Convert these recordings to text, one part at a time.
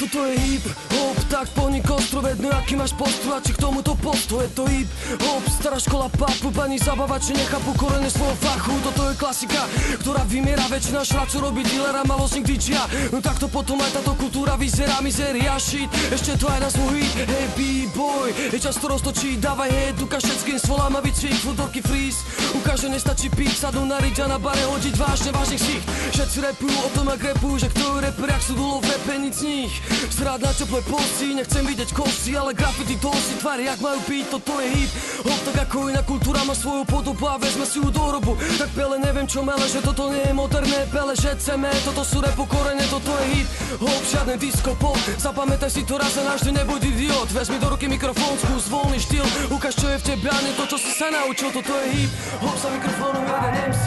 Toto je hip hop, tak ponik ostrovedno, aký máš postup a či k tomuto postu. Je to hip hop, stará škola papu, pani zabavači nechápu korene svojho fachu. Toto je klasika, ktorá vymiera, väčšina šracu robí dealera, malosník DJ. No takto potom aj táto kultúra vyzerá, mizeria shit. Ešte to aj na svoj hit, hey b-boy, je čas to roztočí, dávaj head, ukáž všetkým svolám a vycvik, futorky freeze. Ukáž, že nestačí piť, sadnú na riť a na bare hodiť vážne vážnych ksicht. Všetci repujú o tom, ak repujú, že kto je rapper, jak sú dolo v rape, nic z nich. Srád na teplé posty, nechcem vidieť kosti, ale graffiti to si tvári, jak majú piť, toto je hip hop, tak ako iná kultúra má svoju podobu a vezme si ju do hrobu. Tak pele, neviem čo mele, že toto nie je moderné, pele, že chceme, toto sú repu korene, toto je hip hop, žiadne disco pop. Zapamätaj si to raz a navždy, nebuď idiot, vezmi do ruky mikrofón, skús voľný štýl, ukáž čo je v tebe a nie to, čo si sa naučil, toto je hip hop, za mikrofónom jeden MC.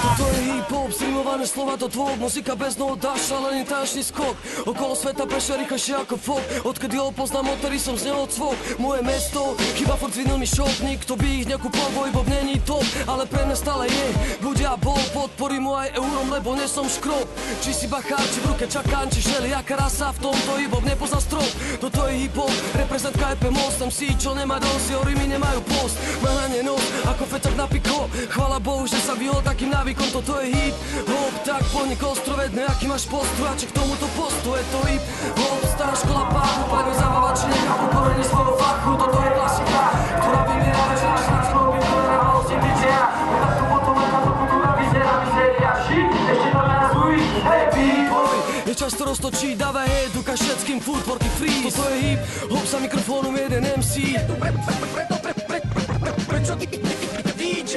Toto je hip-hop, streamované slova do dvoch, muzika bez noho dáš, ale nie tančný skok. Okolo sveta prešiel rýchlejšie ako fok, odkedy ho poznám, odtedy som z neho cvok. Moje mesto, chyba furt videl mi šopník, kto by ich nekúpol, bo hip-hop není top, ale pre mňa stále je. Buď ja bol, podporí mu aj eurom, lebo nie som škrob. Či si bachár, či v ruke čakán, či všelijaká rasa, v tomto hip-hop nepozná strop. Toto je hip-hop, reprezent KP Most, MC, čo nemá dosť, orimy nemajú post. Má na ne nos, ako feťak na piko, chvála Bohu, že sa vyhol takým návykom. Toto je hip hop, tak ponik ostrovedne, aký máš postup a či k tomuto postu. Je to hip hop, stará škola páchu, pani zabavači nechápu korene svojho fachu. Toto je klasika, ktorá vymiera, väčšina šracu robí korene malosník DJ-a. No takto potom aj táto kultúra vyzerá, mizeria shit, ešte to na nás hují, hey b-boy. Je čas to roztočí, dávaj head, ukáž všetkým footworky freeze. Toto je hip hop, za mikrofónom jeden MC. Prečo ty DJ?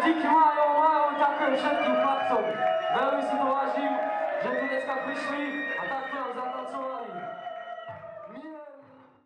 Díky majú, ďakujem všetkým chlapcom. Veľmi si to vážim, že tu dneska prišli a takto nám zatancovali.